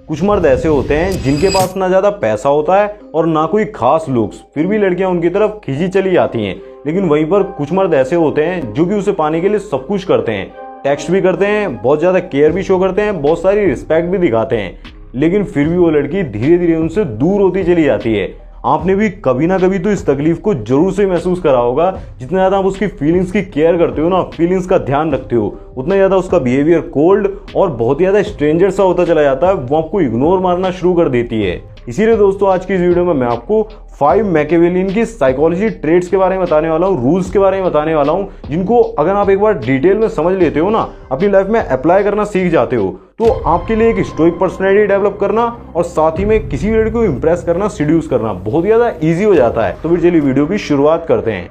कुछ मर्द ऐसे होते हैं जिनके पास ना ज्यादा पैसा होता है और ना कोई खास लुक्स, फिर भी लड़कियां उनकी तरफ खींची चली जाती हैं। लेकिन वहीं पर कुछ मर्द ऐसे होते हैं जो कि उसे पाने के लिए सब कुछ करते हैं, टेक्स्ट भी करते हैं, बहुत ज्यादा केयर भी शो करते हैं, बहुत सारी रिस्पेक्ट भी दिखाते हैं, लेकिन फिर भी वो लड़की धीरे धीरे उनसे दूर होती चली जाती है। आपने भी कभी ना कभी तो इस तकलीफ को जरूर से महसूस करा होगा। जितना ज्यादा आप उसकी फीलिंग्स की केयर करते हो ना, फीलिंग्स का ध्यान रखते हो, उतना ज्यादा उसका बिहेवियर कोल्ड और बहुत ज्यादा स्ट्रेंजर सा होता चला जाता है, वो आपको इग्नोर मारना शुरू कर देती है। इसीलिए दोस्तों आज की इस वीडियो में मैं आपको 5 मैकियावेलियन की साइकोलॉजी ट्रेड्स के बारे में बताने वाला हूँ, रूल्स के बारे में बताने वाला हूँ, जिनको अगर आप एक बार डिटेल में समझ लेते हो ना, अपनी लाइफ में अप्लाई करना सीख जाते हो, तो आपके लिए एक स्टोइक पर्सनैलिटी डेवलप करना और साथ ही में किसी भी लड़की को इंप्रेस करना, सीड्यूस करना बहुत ज्यादा ईजी हो जाता है। तो फिर चलिए वीडियो की शुरुआत करते हैं।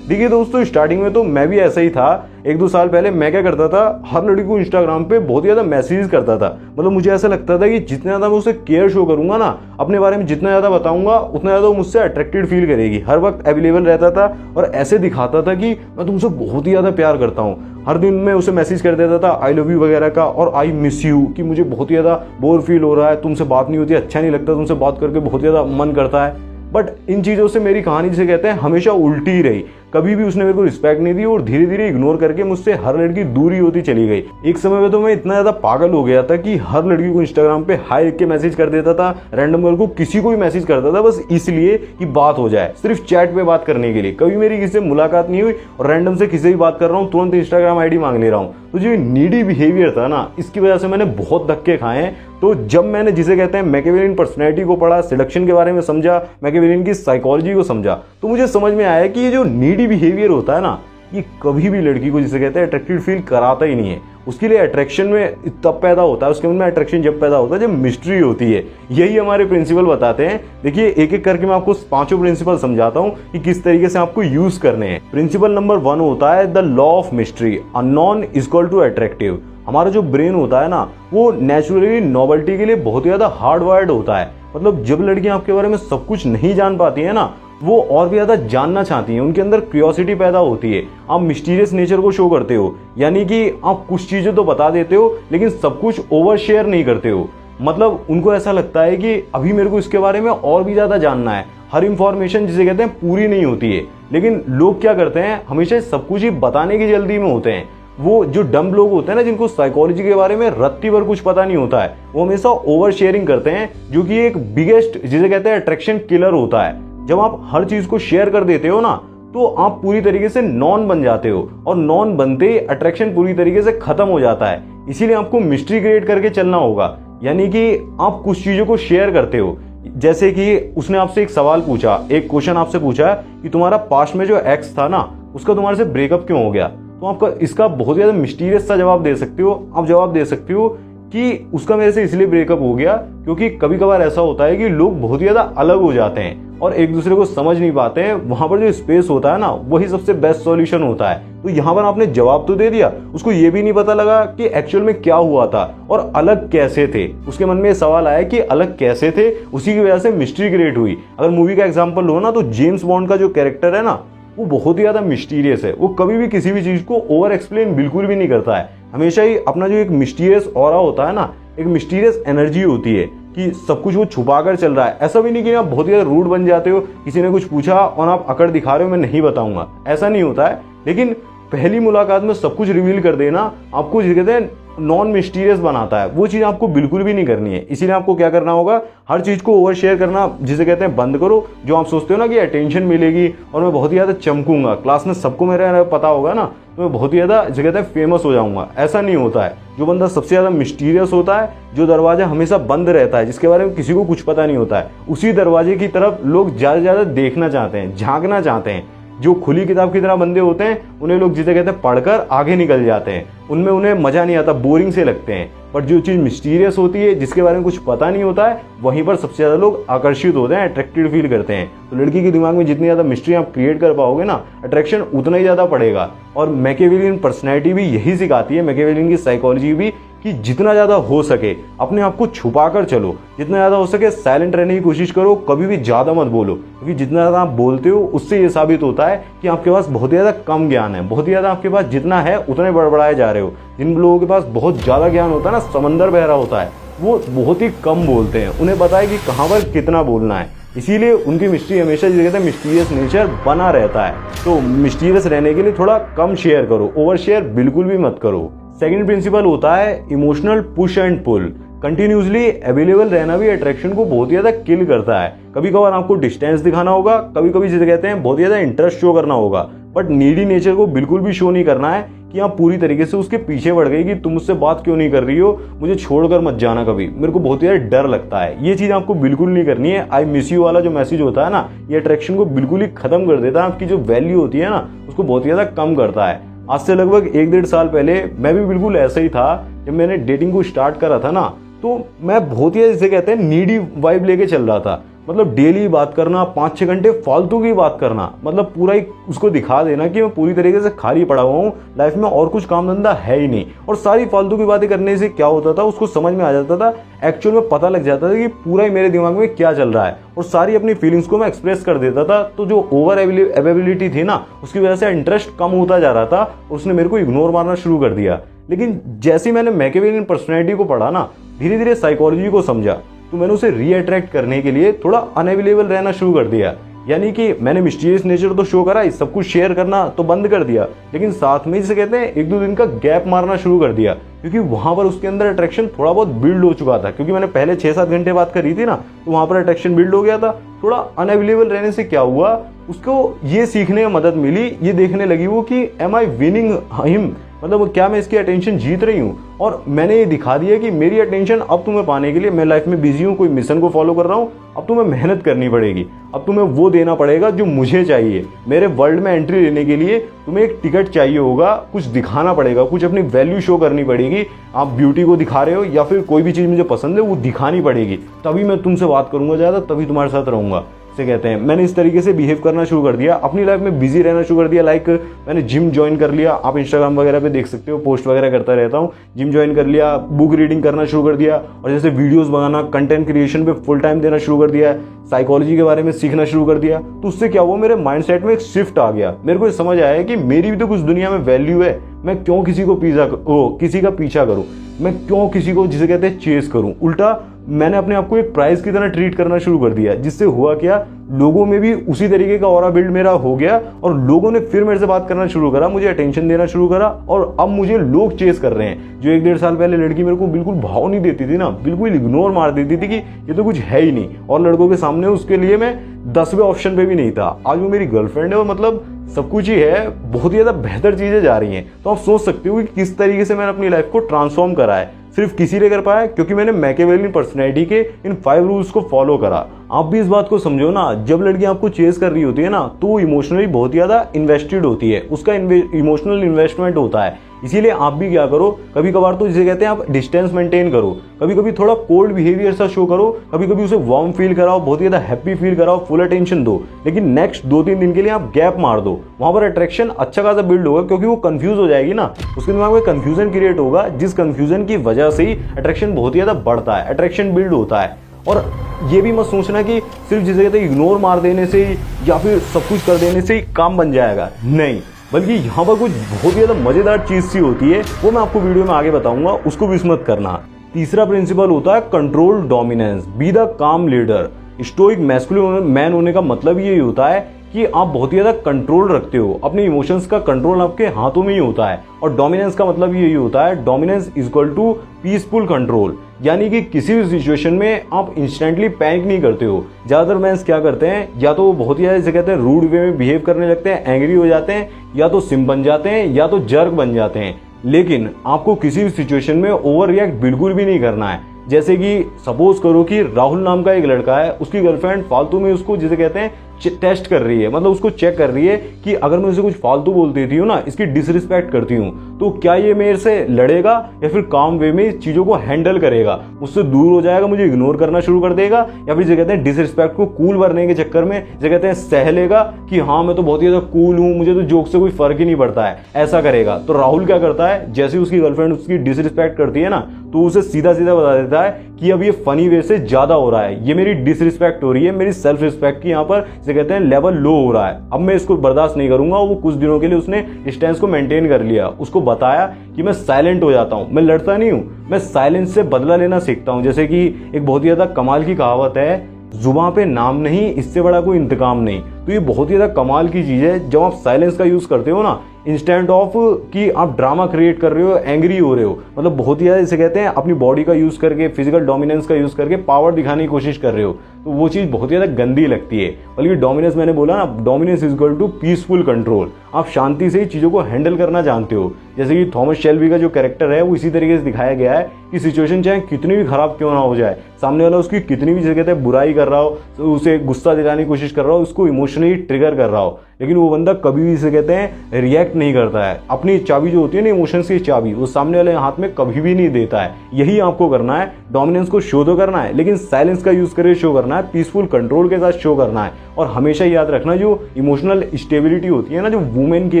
देखिए दोस्तों, स्टार्टिंग में तो मैं भी ऐसा ही था। 1-2 साल पहले मैं क्या करता था, हर लड़की को इंस्टाग्राम पे बहुत ज्यादा मैसेज करता था। मतलब मुझे ऐसा लगता था कि जितना ज्यादा मैं उसे केयर शो करूंगा ना, अपने बारे में जितना ज्यादा बताऊंगा, उतना ज्यादा वो मुझसे अट्रैक्टेड फील करेगी। हर वक्त अवेलेबल रहता था और ऐसे दिखाता था कि मैं तुमसे बहुत ही ज्यादा प्यार करता हूँ। हर दिन मैं उसे मैसेज कर देता था आई लव यू वगैरह का, और आई मिस यू, कि मुझे बहुत ही ज्यादा बोर फील हो रहा है, तुमसे बात नहीं होती, अच्छा नहीं लगता, तुमसे बात करके बहुत ज्यादा मन करता है। बट इन चीज़ों से मेरी कहानी जिसे कहते हैं हमेशा उल्टी ही रही। कभी भी उसने मेरे को रिस्पेक्ट नहीं दी और धीरे धीरे इग्नोर करके मुझसे हर लड़की दूरी होती चली गई। एक समय में तो मैं इतना ज़्यादा पागल हो गया था कि हर लड़की को इंस्टाग्राम पे हाई लिख के मैसेज कर देता था, रैंडम गर्ल को किसी को भी मैसेज करता था, बस इसलिए कि बात हो जाए, सिर्फ चैट पे बात करने के लिए। कभी मेरी किसी से मुलाकात नहीं हुई और रैंडम से किसी भी बात कर रहा हूँ तुरंत इंस्टाग्राम आईडी मांग ले रहा हूँ। तो जो नीडी बिहेवियर था ना, इसकी वजह से मैंने बहुत धक्के खाए हैं। तो जब मैंने जिसे कहते हैं मैकियावेलियन पर्सनैलिटी को पढ़ा, सिलेक्शन के बारे में समझा, मैकियावेलियन की साइकोलॉजी को समझा, तो मुझे समझ में आया कि ये जो नीडी बिहेवियर होता है ना, ये कभी भी लड़की को जिसे कहते हैं अट्रैक्टिव फील कराता ही नहीं है। उसके लिए अट्रैक्शन में तब पैदा होता है, उसके मन में अट्रैक्शन जब पैदा होता है जब मिस्ट्री होती है। यही हमारे प्रिंसिपल बताते हैं। देखिए एक एक करके मैं आपको 5 प्रिंसिपल समझाता हूँ कि किस तरीके से आपको यूज करने हैं। प्रिंसिपल नंबर 1 होता है the law of mystery, unknown is equal to attractive. हमारा जो ब्रेन होता है ना, वो नेचुरली नोवेल्टी के लिए बहुत ज्यादा हार्ड वायर्ड होता है। मतलब जब लड़कियां आपके बारे में सब कुछ नहीं जान पाती है ना, वो और भी ज्यादा जानना चाहती हैं, उनके अंदर क्यूरियोसिटी पैदा होती है। आप मिस्टीरियस नेचर को शो करते हो, यानी कि आप कुछ चीजें तो बता देते हो लेकिन सब कुछ ओवर शेयर नहीं करते हो। मतलब उनको ऐसा लगता है कि अभी मेरे को इसके बारे में और भी ज्यादा जानना है। हर इंफॉर्मेशन जिसे कहते हैं पूरी नहीं होती है। लेकिन लोग क्या करते हैं, हमेशा सब कुछ ही बताने की जल्दी में होते हैं। वो जो डम लोग होते हैं ना, जिनको साइकोलॉजी के बारे में रत्ती भर कुछ पता नहीं होता है, वो हमेशा ओवर शेयरिंग करते हैं, जो कि एक बिगेस्ट जिसे कहते हैं अट्रैक्शन किलर होता है। जब आप हर चीज को शेयर कर देते हो ना, तो आप पूरी तरीके से नॉन बन जाते हो, और नॉन बनते ही अट्रैक्शन पूरी तरीके से खत्म हो जाता है। इसीलिए आपको मिस्ट्री क्रिएट करके चलना होगा, यानी कि आप कुछ चीजों को शेयर करते हो। जैसे कि उसने आपसे एक सवाल पूछा, एक क्वेश्चन आपसे पूछा कि तुम्हारा पास्ट में जो एक्स था ना, उसका तुम्हारे से ब्रेकअप क्यों हो गया, तो आपका इसका बहुत ज्यादा मिस्टीरियस सा जवाब दे सकते हो। आप जवाब दे सकते हो कि उसका मेरे से इसलिए ब्रेकअप हो गया क्योंकि कभी कभार ऐसा होता है कि लोग बहुत ज्यादा अलग हो जाते हैं और एक दूसरे को समझ नहीं पाते हैं। वहां पर जो स्पेस होता है ना, वही सबसे बेस्ट सॉल्यूशन होता है। तो यहाँ पर आपने जवाब तो दे दिया, उसको ये भी नहीं पता लगा कि एक्चुअल में क्या हुआ था और अलग कैसे थे। उसके मन में सवाल आया कि अलग कैसे थे, उसी की वजह से मिस्ट्री क्रिएट हुई। अगर मूवी का एग्जाम्पल लो ना, तो जेम्स बॉन्ड का जो कैरेक्टर है ना, वो बहुत ही ज्यादा मिस्टीरियस है। वो कभी भी किसी भी चीज को ओवर एक्सप्लेन बिल्कुल भी नहीं करता है। हमेशा ही अपना जो एक मिस्टीरियस ऑरा होता है ना, एक मिस्टीरियस एनर्जी होती है कि सब कुछ वो छुपा कर चल रहा है। ऐसा भी नहीं कि आप बहुत ही ज्यादा रूड बन जाते हो, किसी ने कुछ पूछा और आप अकड़ दिखा रहे हो मैं नहीं बताऊंगा, ऐसा नहीं होता है। लेकिन पहली मुलाकात में सब कुछ रिवील कर देना आपको जिसे कहते हैं नॉन मिस्टीरियस बनाता है। वो चीज़ आपको बिल्कुल भी नहीं करनी है। इसीलिए आपको क्या करना होगा, हर चीज़ को ओवर शेयर करना जिसे कहते हैं बंद करो। जो आप सोचते हो ना कि अटेंशन मिलेगी और मैं बहुत ही ज़्यादा चमकूंगा, क्लास में सबको मेरा पता होगा ना, तो मैं बहुत ही ज़्यादा जिसे कहते हैं फेमस हो जाऊंगा, ऐसा नहीं होता है। जो बंदा सबसे ज़्यादा मिस्टीरियस होता है, जो दरवाजा हमेशा बंद रहता है, जिसके बारे में किसी को कुछ पता नहीं होता है, उसी दरवाजे की तरफ लोग ज़्यादा से ज़्यादा देखना चाहते हैं, झांकना चाहते हैं। जो खुली किताब की तरह बंदे होते हैं, उन्हें लोग जिसे कहते हैं पढ़कर आगे निकल जाते हैं, उनमें उन्हें मजा नहीं आता, बोरिंग से लगते हैं। बट जो चीज़ मिस्टीरियस होती है, जिसके बारे में कुछ पता नहीं होता है, वहीं पर सबसे ज़्यादा लोग आकर्षित होते हैं, अट्रैक्टेड फील करते हैं। तो लड़की के दिमाग में जितनी ज़्यादा मिस्ट्री आप क्रिएट कर पाओगे ना, अट्रैक्शन उतना ही ज़्यादा पड़ेगा। और मैकियावेलियन पर्सनैलिटी भी यही सिखाती है, मैकियावेलियन की साइकोलॉजी भी, कि जितना ज़्यादा हो सके अपने आप को छुपा कर चलो, जितना ज़्यादा हो सके साइलेंट रहने की कोशिश करो, कभी भी ज़्यादा मत बोलो, क्योंकि जितना ज़्यादा आप बोलते हो उससे ये साबित होता है कि आपके पास बहुत ज़्यादा कम ज्ञान है, बहुत ज़्यादा आपके पास जितना है उतने बड़बड़ाए जा रहे हो। जिन लोगों के पास बहुत ज़्यादा ज्ञान होता है ना, समंदर बह रहा होता है, वो बहुत ही कम बोलते हैं, उन्हें पता है कि कहाँ पर कितना बोलना है, इसीलिए उनकी मिस्ट्री हमेशा जिसे कहते हैं मिस्टीरियस नेचर बना रहता है। तो मिस्टीरियस रहने के लिए थोड़ा कम शेयर करो, ओवर शेयर बिल्कुल भी मत करो। सेकंड प्रिंसिपल होता है emotional push and pull. Continuously available रहना भी अट्रैक्शन को बहुत ज़्यादा किल करता है। कभी कभार आपको डिस्टेंस दिखाना होगा, कभी कभी जिसे कहते हैं बहुत ज़्यादा इंटरेस्ट शो करना होगा, बट नीडी नेचर को बिल्कुल भी शो नहीं करना है कि आप पूरी तरीके से उसके पीछे बढ़ गई कि तुम मुझसे बात क्यों नहीं कर रही हो, मुझे छोड़कर मत जाना कभी, मेरे को बहुत ज़्यादा डर लगता है। ये चीज़ आपको बिल्कुल नहीं करनी है। आई मिस यू वाला जो मैसेज होता है ना, ये अट्रैक्शन को बिल्कुल ही खत्म कर देता है, आपकी जो वैल्यू होती है ना उसको बहुत ज़्यादा कम करता है। आज से लगभग 1-1.5 साल पहले मैं भी बिल्कुल ऐसा ही था। जब मैंने डेटिंग को स्टार्ट करा था ना, तो मैं बहुत ही जिसे कहते हैं नीडी वाइब लेके चल रहा था। मतलब डेली बात करना, 5-6 घंटे फालतू की बात करना, मतलब पूरा ही उसको दिखा देना कि मैं पूरी तरीके से खाली पड़ा हुआ हूँ, लाइफ में और कुछ काम धंधा है ही नहीं। और सारी फालतू की बातें करने से क्या होता था, उसको समझ में आ जाता था, एक्चुअल में पता लग जाता था कि पूरा ही मेरे दिमाग में क्या चल रहा है, और सारी अपनी फीलिंग्स को मैं एक्सप्रेस कर देता था। तो जो ओवर अवेलेबिलिटी थी ना, उसकी वजह से इंटरेस्ट कम होता जा रहा था, उसने मेरे को इग्नोर मारना शुरू कर दिया। लेकिन जैसे ही मैंने मैकियावेलियन पर्सनैलिटी को पढ़ा ना, धीरे धीरे साइकोलॉजी को समझा, तो मैंने उसे रीअट्रैक्ट करने के लिए थोड़ा अनअवेलेबल रहना शुरू कर दिया। यानी कि मैंने मिस्टीरियस नेचर तो शो करा, सब कुछ शेयर करना तो बंद कर दिया, लेकिन साथ में जिसे कहते हैं 1-2 दिन का गैप मारना शुरू कर दिया, क्योंकि वहां पर उसके अंदर अट्रैक्शन थोड़ा बहुत बिल्ड हो चुका था। क्योंकि मैंने पहले 6-7 घंटे बात करी थी ना, तो वहां पर अट्रैक्शन बिल्ड हो गया था। थोड़ा अनअवेलेबल रहने से क्या हुआ, उसको ये सीखने में मदद मिली, ये देखने लगी वो कि एम आई विनिंग हिम, मतलब क्या मैं इसकी अटेंशन जीत रही हूँ। और मैंने ये दिखा दिया कि मेरी अटेंशन अब तुम्हें पाने के लिए मैं लाइफ में बिजी हूँ, कोई मिशन को फॉलो कर रहा हूँ, अब तुम्हें मेहनत करनी पड़ेगी, अब तुम्हें वो देना पड़ेगा जो मुझे चाहिए। मेरे वर्ल्ड में एंट्री लेने के लिए तुम्हें एक टिकट चाहिए होगा, कुछ दिखाना पड़ेगा, कुछ अपनी वैल्यू शो करनी पड़ेगी। आप ब्यूटी को दिखा रहे हो या फिर कोई भी चीज़ मुझे पसंद है वो दिखानी पड़ेगी, तभी मैं तुमसे बात करूंगा ज़्यादा, तभी तुम्हारे साथ रहूंगा, से कहते हैं। मैंने इस तरीके से बिहेव करना शुरू कर दिया, अपनी लाइफ में बिजी रहना शुरू कर दिया। लाइक मैंने जिम ज्वाइन कर लिया, आप इंस्टाग्राम वगैरह पे देख सकते हो, पोस्ट वगैरह करता रहता हूँ। जिम ज्वाइन कर लिया, बुक रीडिंग करना शुरू कर दिया, और जैसे वीडियोस बनाना, कंटेंट क्रिएशन पे फुल टाइम देना शुरू कर दिया, साइकोलॉजी के बारे में सीखना शुरू कर दिया। तो उससे क्या हुआ, मेरे माइंडसेट में एक शिफ्ट आ गया। मेरे को ये समझ आया कि मेरी भी तो कुछ दुनिया में वैल्यू है, मैं क्यों किसी का पीछा करूं, मैं क्यों किसी को जिसे कहते हैं चेस करूं। उल्टा मैंने अपने आप को एक प्राइज की तरह ट्रीट करना शुरू कर दिया, जिससे हुआ क्या, लोगों में भी उसी तरीके का ऑरा बिल्ड मेरा हो गया, और लोगों ने फिर मेरे से बात करना शुरू करा, मुझे अटेंशन देना शुरू करा, और अब मुझे लोग चेस कर रहे हैं। जो 1-1.5 साल पहले लड़की मेरे को बिल्कुल भाव नहीं देती थी ना, बिल्कुल इग्नोर मार देती थी कि ये तो कुछ है ही नहीं, और लड़कों के सामने उसके लिए मैं 10वें ऑप्शन पे भी नहीं था, आज वो मेरी गर्लफ्रेंड है, और मतलब सब कुछ ही है, बहुत ही ज्यादा बेहतर चीजें जा रही हैं। तो आप सोच सकते हो कि किस तरीके से मैंने अपनी लाइफ को ट्रांसफॉर्म करा है। सिर्फ किसी ने कर पाया क्योंकि मैंने मैकियावेलियन पर्सनैलिटी के इन 5 रूल्स को फॉलो करा। आप भी इस बात को समझो ना, जब लड़की आपको चेस कर रही होती है ना, तो वो इमोशनली बहुत ज्यादा इन्वेस्टेड होती है, उसका इमोशनल इन्वेस्टमेंट होता है। इसीलिए आप भी क्या करो, कभी कभार तो जिसे कहते हैं आप डिस्टेंस मेंटेन करो, कभी कभी थोड़ा कोल्ड बिहेवियर सा शो करो, कभी कभी उसे वार्म फील कराओ, बहुत ज्यादा हैप्पी फील कराओ, फुल अटेंशन दो, लेकिन नेक्स्ट 2-3 दिन के लिए आप गैप मार दो। वहां पर अट्रैक्शन अच्छा खासा बिल्ड होगा, क्योंकि वो कंफ्यूज हो जाएगी ना, उसके दिमाग में कंफ्यूजन क्रिएट होगा, जिस कंफ्यूजन की वजह से ही अट्रैक्शन बहुत ज्यादा बढ़ता है, अट्रैक्शन बिल्ड होता है। और ये भी मत सोचना कि सिर्फ जिसे कहते हैं इग्नोर मार देने से या फिर सब कुछ कर देने से ही काम बन जाएगा, नहीं, बल्कि यहाँ पर कुछ बहुत ही ज्यादा मजेदार चीज सी होती है, वो मैं आपको वीडियो में आगे बताऊंगा, उसको भी मत करना। तीसरा प्रिंसिपल होता है कंट्रोल डोमिनेंस, बी द काम लीडर। स्टोइक मैस्कुलिन मैन होने का मतलब यही होता है कि आप बहुत ही ज्यादा कंट्रोल रखते हो, अपने इमोशंस का कंट्रोल आपके हाथों में ही होता है। और डोमिनेंस का मतलब यही होता है, dominance is equal to peaceful control, यानी कि किसी भी सिचुएशन में आप इंस्टेंटली पैनिक नहीं करते हो। ज्यादातर मैंस क्या करते हैं, या तो वो बहुत ही ज्यादा जैसे कहते हैं रूड वे में बिहेव करने लगते हैं, एंग्री हो जाते हैं, या तो सिम बन जाते हैं, या तो जर्क बन जाते हैं। लेकिन आपको किसी भी सिचुएशन में ओवर रिएक्ट बिल्कुल भी नहीं करना है। जैसे कि सपोज करो कि राहुल नाम का एक लड़का है, उसकी गर्लफ्रेंड फालतू में उसको जिसे कहते हैं टेस्ट कर रही है, मतलब उसको चेक कर रही है कि अगर मैं उसे कुछ फालतू बोल देती हूँ ना, इसकी डिसरिस्पेक्ट करती हूँ, तो क्या ये मेरे से लड़ेगा या फिर काम वे में चीज़ों को हैंडल करेगा, मुझसे दूर हो जाएगा, मुझे इग्नोर करना शुरू कर देगा, या फिर जिसे कहते हैं डिसरिस्पेक्ट को कूल भरने के चक्कर में जिसे कहते हैं सह लेगा कि हाँ मैं तो बहुत ही ज़्यादा कूल हूँ, मुझे तो जोक से कोई फर्क ही नहीं पड़ता है, ऐसा करेगा। तो राहुल क्या करता है, जैसे ही उसकी गर्लफ्रेंड उसकी डिसरिस्पेक्ट करती है ना, तो उसे सीधा सीधा बता देता है कि अब ये फनी वे से ज्यादा हो रहा है, ये मेरी डिसरिस्पेक्ट हो रही है, मेरी सेल्फ रिस्पेक्ट की यहाँ पर जिसे कहते हैं लेवल लो हो रहा है, अब मैं इसको बर्दाश्त नहीं करूंगा। वो कुछ दिनों के लिए उसने डिस्टेंस को मेंटेन कर लिया, उसको बताया कि मैं साइलेंट हो जाता हूँ, मैं लड़ता नहीं हूँ, मैं साइलेंस से बदला लेना सीखता हूँ। जैसे कि एक बहुत ही ज्यादा कमाल की कहावत है, जुबान पे नाम नहीं, इससे बड़ा कोई इंतकाम नहीं। तो ये बहुत ही ज्यादा कमाल की चीज है। जब आप साइलेंस का यूज करते हो ना, इंस्टेंट ऑफ कि आप ड्रामा क्रिएट कर रहे हो, एंग्री हो रहे हो, मतलब बहुत ही ज्यादा इसे कहते हैं अपनी बॉडी का यूज करके, फिजिकल डोमिनेंस का यूज करके पावर दिखाने की कोशिश कर रहे हो, तो वो चीज बहुत ही ज्यादा गंदी लगती है। बल्कि डोमिनेंस, मैंने बोला ना, dominance is equal to peaceful control. आप शांति से ही चीजों को हैंडल करना जानते हो। जैसे कि थॉमस शेल्बी का जो कैरेक्टर है वो इसी तरीके से दिखाया गया है कि सिचुएशन चाहे कितनी भी खराब क्यों ना हो जाए, सामने वाला उसकी कितनी भी जगह बुराई कर रहा हो, तो उसे गुस्सा दिलाने की कोशिश कर रहा हो, उसको इमोशनली ट्रिगर कर रहा हो, लेकिन वो बंदा कभी भी इसे कहते हैं रिएक्ट नहीं करता है। अपनी चाबी जो होती है ना, इमोशंस की चाबी, वो सामने वाले हाथ में कभी भी नहीं देता है। यही आपको करना है, डोमिनेंस को शो तो करना है, लेकिन साइलेंस का यूज करके शो करना है, पीसफुल कंट्रोल के साथ शो करना है। और हमेशा याद रखना, जो इमोशनल स्टेबिलिटी होती है ना, जो वुमेन के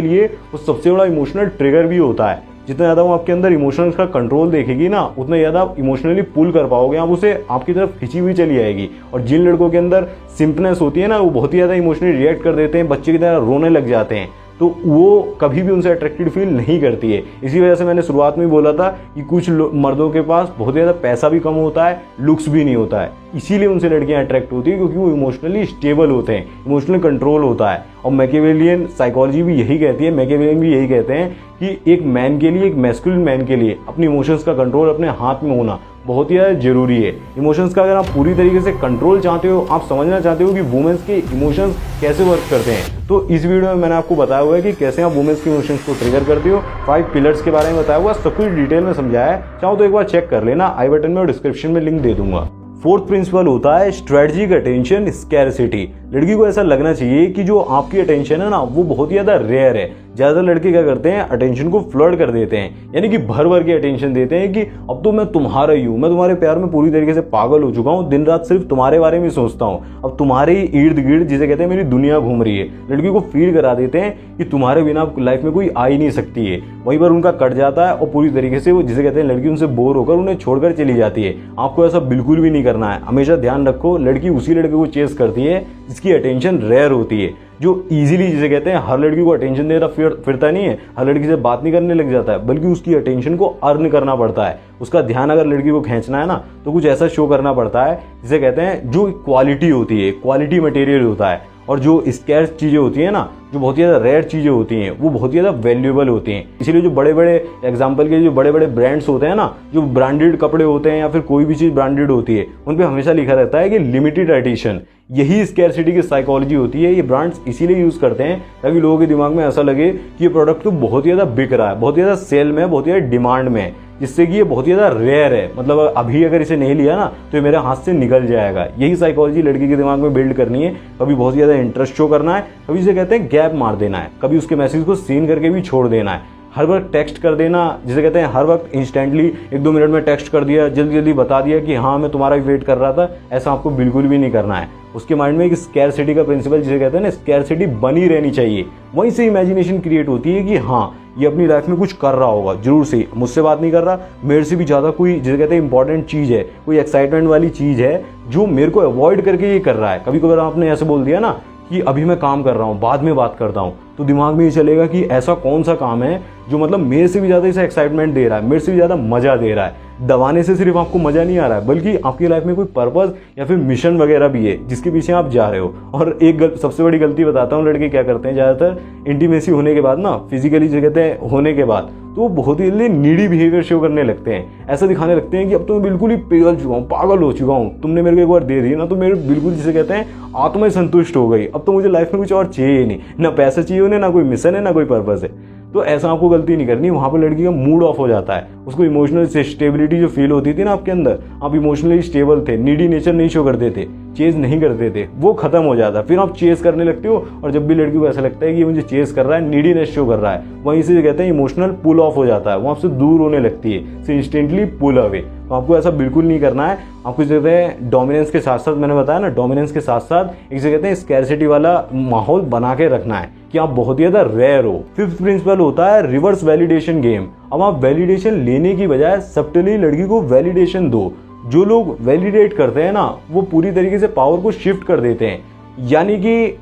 लिए वो सबसे बड़ा इमोशनल ट्रिगर भी होता है। जितना ज़्यादा वो आपके अंदर इमोशंस का कंट्रोल देखेगी ना, उतना ज़्यादा आप इमोशनली पुल कर पाओगे, आप उसे आपकी तरफ खिंची हुई चली आएगी। और जिन लड़कों के अंदर सिंपनेस होती है ना, वो बहुत ही ज़्यादा इमोशनली रिएक्ट कर देते हैं, बच्चे की तरह रोने लग जाते हैं, तो वो कभी भी उनसे अट्रैक्टेड फील नहीं करती है। इसी वजह से मैंने शुरुआत में ही बोला था कि कुछ मर्दों के पास बहुत ज़्यादा पैसा भी कम होता है, लुक्स भी नहीं होता है, इसीलिए उनसे लड़कियां अट्रैक्ट होती है, क्योंकि वो इमोशनली स्टेबल होते हैं, इमोशनल कंट्रोल होता है। और मैकियावेलियन साइकोलॉजी भी यही कहती है, मैकियावेलियन भी यही कहते हैं कि एक मैन के लिए, एक मैस्कुलिन मैन के लिए अपनी इमोशंस का कंट्रोल अपने हाथ में होना बहुत ही ज़्यादा जरूरी है। इमोशंस का अगर आप पूरी तरीके से कंट्रोल चाहते हो, आप समझना चाहते हो कि वुमेन्स के इमोशंस कैसे वर्क करते हैं, तो इस वीडियो में मैंने आपको बताया हुआ है कि कैसे आप वुमेन्स के इमोशंस को ट्रिगर करते हो। 5 पिलर्स के बारे में बताया हुआ, सब कुछ डिटेल में समझाया है, चाहो तो एक बार चेक कर लेना, आई बटन में और डिस्क्रिप्शन में लिंक दे दूंगा। 4th प्रिंसिपल होता है स्ट्रेटजिक अटेंशन स्कैरसिटी। लड़की को ऐसा लगना चाहिए कि जो आपकी अटेंशन है ना, वो बहुत ही ज्यादा रेयर है। ज्यादातर लड़के क्या करते हैं, अटेंशन को फ्लर्ट कर देते हैं, यानी कि भर भर के अटेंशन देते हैं कि अब तो मैं तुम्हारा ही हूँ, मैं तुम्हारे प्यार में पूरी तरीके से पागल हो चुका हूँ, दिन रात सिर्फ तुम्हारे बारे में सोचता हूँ, अब तुम्हारे ही इर्द गिर्द जिसे कहते हैं मेरी दुनिया घूम रही है। लड़की को फील करा देते हैं कि तुम्हारे बिना लाइफ में कोई आ ही नहीं सकती है। वहीं पर उनका कट जाता है और पूरी तरीके से वो जिसे कहते हैं लड़की उनसे बोर होकर उन्हें छोड़कर चली जाती है। आपको ऐसा बिल्कुल भी नहीं करना है। हमेशा ध्यान रखो, लड़की उसी लड़के को चेस करती है जिसकी अटेंशन रेयर होती है, जो इजीली जिसे कहते हैं हर लड़की को अटेंशन देता फिरता नहीं है, हर लड़की से बात नहीं करने लग जाता है, बल्कि उसकी अटेंशन को अर्न करना पड़ता है। उसका ध्यान अगर लड़की को खींचना है ना, तो कुछ ऐसा शो करना पड़ता है जिसे कहते हैं जो क्वालिटी होती है, क्वालिटी मटेरियल होता है। और जो स्कैर्स चीज़ें होती हैं ना, जो बहुत ही ज़्यादा रेयर चीज़ें होती हैं, वो बहुत ही ज़्यादा वैल्यूएबल होती हैं। इसीलिए जो बड़े बड़े एग्जांपल के जो बड़े बड़े ब्रांड्स होते हैं ना, जो ब्रांडेड कपड़े होते हैं या फिर कोई भी चीज़ ब्रांडेड होती है, उन पे हमेशा लिखा रहता है कि लिमिटेड एडिशन। यही स्कैरसिटी की साइकोलॉजी होती है। ये ब्रांड्स इसीलिए यूज़ करते हैं ताकि लोगों के दिमाग में ऐसा लगे कि ये प्रोडक्ट तो बहुत ही ज़्यादा बिक रहा है, बहुत ही ज़्यादा सेल में है, बहुत ही ज़्यादा डिमांड में है, जिससे कि ये बहुत ही ज़्यादा रेयर है। मतलब अभी अगर इसे नहीं लिया ना, तो ये मेरे हाथ से निकल जाएगा। यही साइकोलॉजी लड़की के दिमाग में बिल्ड करनी है। कभी बहुत ज़्यादा इंटरेस्ट शो करना है, कभी इसे कहते हैं गैप मार देना है, कभी उसके मैसेज को सीन करके भी छोड़ देना है। हर वक्त टेक्स्ट कर देना, जिसे कहते हैं हर वक्त इंस्टेंटली 1-2 मिनट में टेक्स्ट कर दिया, जल्दी जल्दी बता दिया कि हाँ मैं तुम्हारा वेट कर रहा था, ऐसा आपको बिल्कुल भी नहीं करना है। उसके माइंड में एक स्कैरसिटी का प्रिंसिपल जिसे कहते हैं ना, स्कैरसिटी बनी रहनी चाहिए। वहीं से इमेजिनेशन क्रिएट होती है कि हाँ ये अपनी लाइफ में कुछ कर रहा होगा, जरूर से मुझसे बात नहीं कर रहा, मेरे से भी ज़्यादा कोई जिसे कहते हैं इंपॉर्टेंट चीज़ है, कोई एक्साइटमेंट वाली चीज़ है जो मेरे को अवॉइड करके ये कर रहा है। कभी कभार आपने ऐसे बोल दिया ना कि अभी मैं काम कर रहा हूँ, बाद में बात करता हूँ, तो दिमाग में ये चलेगा कि ऐसा कौन सा काम है जो मतलब मेरे से भी ज़्यादा इसे एक्साइटमेंट दे रहा है, मेरे से भी ज़्यादा मज़ा दे रहा है। दबाने से सिर्फ आपको मज़ा नहीं आ रहा है, बल्कि आपकी लाइफ में कोई पर्पस या फिर मिशन वगैरह भी है जिसके पीछे आप जा रहे हो। और एक सबसे बड़ी गलती बताता हूँ, लड़के क्या करते हैं ज़्यादातर इंटीमेसी होने के बाद ना, फिजिकली जो कहते हैं होने के बाद, तो वो बहुत ही नीडी बिहेवियर शो करने लगते हैं। ऐसा दिखाने लगते हैं कि अब तो मैं बिल्कुल ही पिघल चुका हूँ, पागल हो चुका हूँ, तुमने मेरे को एक बार दे दी ना तो मेरे बिल्कुल जिसे कहते हैं आत्मा ही संतुष्ट हो गई, अब तो मुझे लाइफ में कुछ और चाहिए ही नहीं, ना पैसा चाहिए उन्हें, ना कोई मिशन है, ना कोई पर्पस है। तो ऐसा आपको गलती नहीं करनी। वहाँ पर लड़की का मूड ऑफ हो जाता है, उसको इमोशनल स्टेबिलिटी जो फील होती थी ना आपके अंदर, आप इमोशनली स्टेबल थे, नीडी नेचर नहीं शो करते थे, चेज नहीं करते थे वो खत्म हो जाता है, फिर आप चेज करने लगते हो। और जब भी लड़की को ऐसा लगता है कि मुझे चेज कर रहा है, नीडीनेस शो कर रहा है, वहीं से कहते हैं इमोशनल पुल ऑफ हो जाता है, वो आपसे दूर होने लगती है, से इंस्टेंटली पुल अवे। तो आपको ऐसा बिल्कुल नहीं करना है। आपको जो कहते हैं डोमिनेंस के साथ साथ, मैंने बताया ना, डोमिनेंस के साथ साथ एक जो कहते हैं स्कैरसिटी वाला माहौल बना के रखना है कि आप बहुत ही ज्यादा रेयर हो। फिफ्थ प्रिंसिपल होता है रिवर्स वैलिडेशन गेम। अब आप वैलिडेशन लेने की बजाय सब्टली लड़की को वैलिडेशन दो। जो लोग वैलिडेट करते हैं ना, वो पूरी तरीके से पावर को शिफ्ट कर देते हैं। यानी कि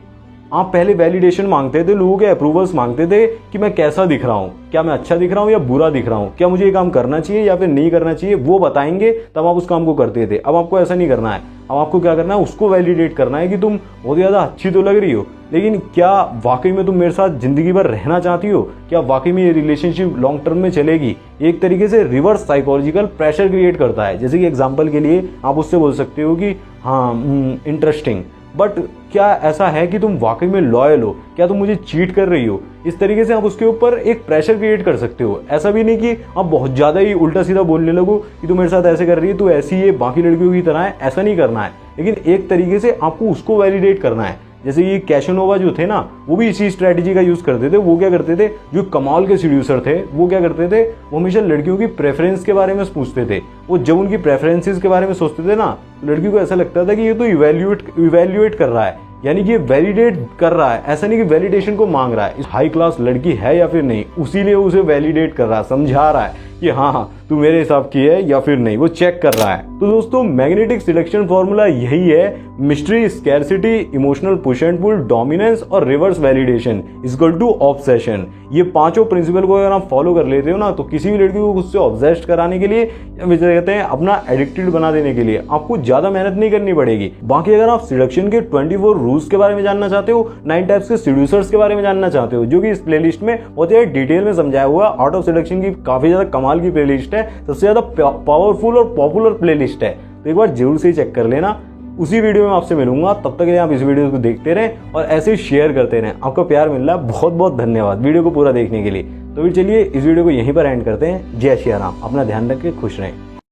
आप पहले वैलिडेशन मांगते थे, लोगों के अप्रूवल्स मांगते थे कि मैं कैसा दिख रहा हूँ, क्या मैं अच्छा दिख रहा हूँ या बुरा दिख रहा हूँ, क्या मुझे ये काम करना चाहिए या फिर नहीं करना चाहिए, वो बताएंगे तब आप उस काम को करते थे। अब आपको ऐसा नहीं करना है। अब आपको क्या करना है, उसको वैलिडेट करना है कि तुम बहुत ज़्यादा अच्छी तो लग रही हो, लेकिन क्या वाकई में तुम मेरे साथ जिंदगी भर रहना चाहती हो, क्या वाकई में ये रिलेशनशिप लॉन्ग टर्म में चलेगी। एक तरीके से रिवर्स साइकोलॉजिकल प्रेशर क्रिएट करता है। जैसे कि एग्जांपल के लिए आप उससे बोल सकते हो कि हाँ इंटरेस्टिंग, बट क्या ऐसा है कि तुम वाकई में लॉयल हो, क्या तुम मुझे चीट कर रही हो। इस तरीके से आप उसके ऊपर एक प्रेशर क्रिएट कर सकते हो। ऐसा भी नहीं कि आप बहुत ज़्यादा ही उल्टा सीधा बोलने लगो कि तू मेरे साथ ऐसे कर रही है, तू ऐसी है बाकी लड़कियों की तरह है, ऐसा नहीं करना है। लेकिन एक तरीके से आपको उसको वैलिडेट करना है। जैसे ये कैशनोवा जो थे ना, वो भी इसी स्ट्रैटेजी का यूज करते थे। वो क्या करते थे, जो कमाल के सीड्यूसर थे, वो क्या करते थे, वो हमेशा लड़कियों की प्रेफरेंस के बारे में पूछते थे। वो जब उनकी प्रेफरेंसेस के बारे में सोचते थे ना, लड़की को ऐसा लगता था कि ये तो इवेल्युएट कर रहा है, यानी कि वैलिडेट कर रहा है। ऐसा नहीं कि वैलिडेशन को मांग रहा है, हाई क्लास लड़की है या फिर नहीं, उसीलिए उसे वैलिडेट कर रहा है, समझा रहा है कि हाँ तू मेरे हिसाब की है या फिर नहीं, वो चेक कर रहा है। तो दोस्तों मैग्नेटिक सिलेक्शन फॉर्मूला यही है, mystery, scarcity, emotional push and pull, dominance और reverse validation equal to obsession. ये पांचों प्रिंसिपल को अगर आप फॉलो कर लेते हो ना, तो किसी भी लड़की को खुद से ऑब्सेस्ड कराने के लिए, या कहते हैं अपना एडिक्टेड बना देने के लिए, आपको ज्यादा मेहनत नहीं करनी पड़ेगी। बाकी अगर आप सिलेक्शन के 24 रूल्स के बारे में जानना चाहते हो, 9 टाइप्स के सीड्यूसर्स के बारे में जानना चाहते हो, जो कि इस प्लेलिस्ट में बहुत ही डिटेल में समझाया हुआ, आर्ट ऑफ सिलेक्शन की काफी ज्यादा कमाल की प्लेलिस्ट है, सबसे ज्यादा पावरफुल और पॉपुलर प्लेलिस्ट है, तो एक बार जरूर से चेक कर लेना। उसी वीडियो में आपसे मिलूंगा, तब तक के लिए आप इस वीडियो को देखते रहें और ऐसे ही शेयर करते रहें। आपका प्यार मिल रहा है, बहुत बहुत धन्यवाद वीडियो को पूरा देखने के लिए। तो फिर चलिए इस वीडियो को यहीं पर एंड करते हैं। जय श्री राम, अपना ध्यान रखें, खुश रहें।